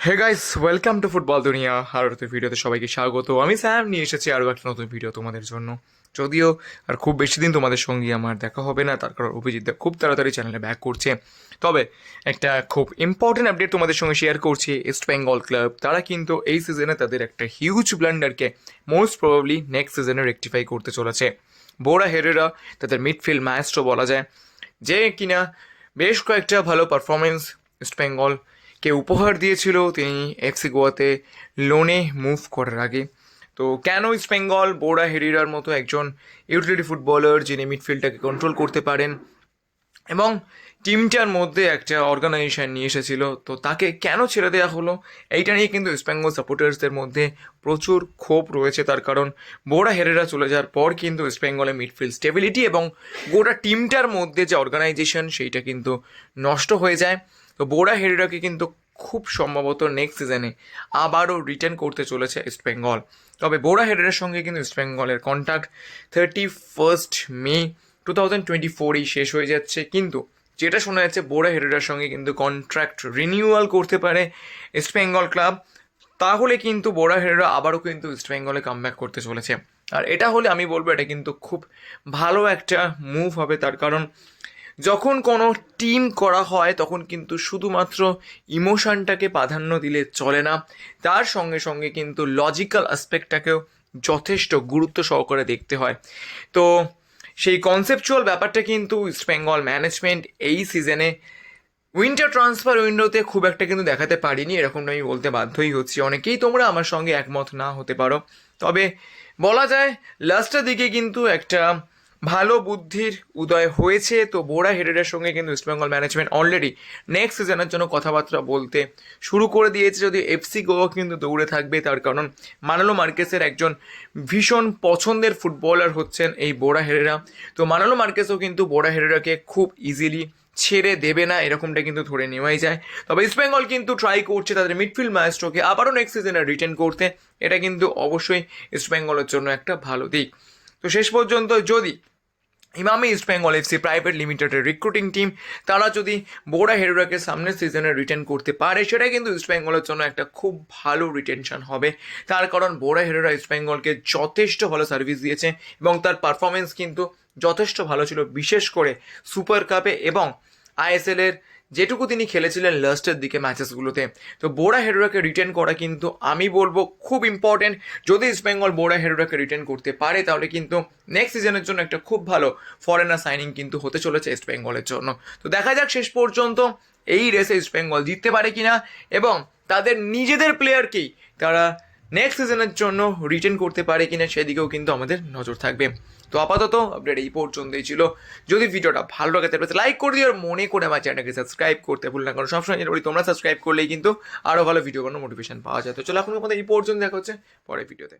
Hey guys, welcome to football দুনিয়া। আর ভিডিওতে সবাইকে স্বাগত। আমি স্যাম নিয়ে এসেছি আরও একটা নতুন ভিডিও তোমাদের জন্য। যদিও আর খুব বেশি দিন তোমাদের সঙ্গে আমার দেখা হবে না, তার কারণ অভিজিৎ দা খুব তাড়াতাড়ি চ্যানেলে ব্যাক করছে। তবে একটা খুব ইম্পর্টেন্ট আপডেট তোমাদের সঙ্গে শেয়ার করছি। ইস্ট বেঙ্গল ক্লাব তারা কিন্তু এই সিজনে তাদের একটা হিউজ ব্লান্ডারকে মোস্ট প্রবাবলি নেক্সট সিজনে রেকটিফাই করতে চলেছে। বোরা হেরেরা তাদের মিডফিল্ড ম্যাস্ট্রো বলা যায়, যে কিনা বেশ কয়েকটা ভালো পারফরমেন্স ইস্ট বেঙ্গল কে উপহার দিয়েছিল তিনি এফসি গোয়াতে লোনে মুভ করার আগে। তো কেন ইস্ট বেঙ্গল বোরা হেরিরার মতো একজন ইউটিলিটি ফুটবলার যিনি মিডফিল্ডটাকে কন্ট্রোল করতে পারেন এবং টিমটার মধ্যে একটা অর্গানাইজেশন নিয়ে এসেছিল, তো তাকে কেন ছেড়ে দেওয়া হলো, এইটা নিয়ে কিন্তু ইস্ট বেঙ্গল সাপোর্টার্সদের মধ্যে প্রচুর ক্ষোভ রয়েছে। তার কারণ বোরা হেরেরা চলে যাওয়ার পর কিন্তু ইস্ট বেঙ্গলের মিডফিল্ড স্টেবিলিটি এবং গোটা টিমটার মধ্যে যে অর্গানাইজেশন সেইটা কিন্তু নষ্ট হয়ে যায়। তো বোরা হেরেরাকে কিন্তু খুব সম্ভবত নেক্সট সিজনে আবারও রিটার্ন করতে চলেছে ইস্ট বেঙ্গল। তবে বোরা হেরেরার সঙ্গে কিন্তু ইস্ট বেঙ্গলের কন্ট্রাক্ট 31 মে 2024 শেষ হয়ে যাচ্ছে, কিন্তু যেটা শোনা যাচ্ছে বোরা হেরেরার সঙ্গে কিন্তু কন্ট্রাক্ট রিনিউয়াল করতে পারে ইস্ট বেঙ্গল ক্লাব। তাহলে কিন্তু বোরা হেরেরা আবারও কিন্তু ইস্ট বেঙ্গলে কামব্যাক করতে চলেছে। আর এটা হলে আমি বলবো এটা কিন্তু খুব ভালো একটা মুভ হবে। তার কারণ যখন কোনো টিম করা হয় তখন কিন্তু শুধুমাত্র ইমোশনটাকে প্রাধান্য দিলে চলে না, তার সঙ্গে সঙ্গে কিন্তু লজিক্যাল অ্যাসপেক্টটাকেও যথেষ্ট গুরুত্ব সহকারে দেখতে হয়। তো সেই কনসেপচুয়াল ব্যাপারটা কিন্তু ইস্ট বেঙ্গল ম্যানেজমেন্ট এই সিজনে উইন্টার ট্রান্সফার উইন্ডোতে খুব একটা কিন্তু দেখাতে পারিনি, এরকমটা আমি বলতে বাধ্যই হচ্ছি। অনেকেই তোমরা আমার সঙ্গে একমত না হতে পারো, তবে বলা যায় লাস্টের দিকে কিন্তু একটা ভালো বুদ্ধির উদয় হয়েছে। তো বোরা হেডের সঙ্গে কিন্তু ইস্টবেঙ্গল ম্যানেজমেন্ট অলরেডি নেক্সট সিজনের জন্য কথাবার্তা বলতে শুরু করে দিয়েছে। যদি এফসি গোয়া কিন্তু দৌড়ে থাকবে, তার কারণ মানালো মার্কেসের একজন ভীষণ পছন্দের ফুটবলার হচ্ছেন এই বোরা হেরেরা। তো মানালো মার্কেসও কিন্তু বোরা হেরেরাকে খুব ইজিলি ছেড়ে দেবে না, এরকমটা কিন্তু ধরে নেওয়াই যায়। তবে ইস্টবেঙ্গল কিন্তু ট্রাই করছে তাদের মিডফিল্ড ম্যাস্ট্রোকে আবারও নেক্সট সিজনে রিটেন করতে। এটা কিন্তু অবশ্যই ইস্টবেঙ্গলের জন্য একটা ভালো দিক। তো শেষ পর্যন্ত যদি Emami east Bengal FC private লিমিটেডের রিক্রুটিং টিম তারা যদি বোরা হেরোরাকে সামনের সিজনে রিটেন করতে পারে, সেটা কিন্তু ইস্ট বেঙ্গলের জন্য একটা খুব ভালো রিটেনশন হবে। তার কারণ বোরা হেরোরা ইস্ট বেঙ্গলকে যথেষ্ট ভালো সার্ভিস দিয়েছে এবং তার পারফরমেন্স কিন্তু যথেষ্ট ভালো ছিল, বিশেষ করে সুপার কাপে এবং আইএসএলের যেটুকু তিনি খেলেছিলেন লাস্টের দিকে ম্যাচেসগুলোতে। তো বোরা হেরোরাকে রিটেন করা কিন্তু আমি বলবো খুব ইম্পর্টেন্ট। যদি ইস্ট বেঙ্গল বোরা হেরোরাকে রিটেন করতে পারে তাহলে কিন্তু নেক্সট সিজনের জন্য একটা খুব ভালো ফরেনার সাইনিং কিন্তু হতে চলেছে ইস্ট বেঙ্গলের জন্য। তো দেখা যাক শেষ পর্যন্ত এই রেসে ইস্ট বেঙ্গল জিততে পারে কিনা এবং তাদের নিজেদের প্লেয়ারকেই তারা নেক্সট সিজনের জন্য রিটেন করতে পারে কিনা সেদিকেও কিন্তু আমাদের নজর থাকবে। তো আপাতত আপডেট এই পর্যন্তই ছিল। যদি ভিডিওটা ভালো লাগে তাহলে লাইক করে দিও, আর মনে করে আমার চ্যানেলকে সাবস্ক্রাইব করতে ভুল না, কারণ সবসময় যেটা বলি তোমরা সাবস্ক্রাইব করলেই কিন্তু আরও ভালো ভিডিও বানানোর মোটিভেশন পাওয়া যায়। তো চলো এখন আমাদের এই পর্যন্ত দেখা হচ্ছে পরের ভিডিওতে।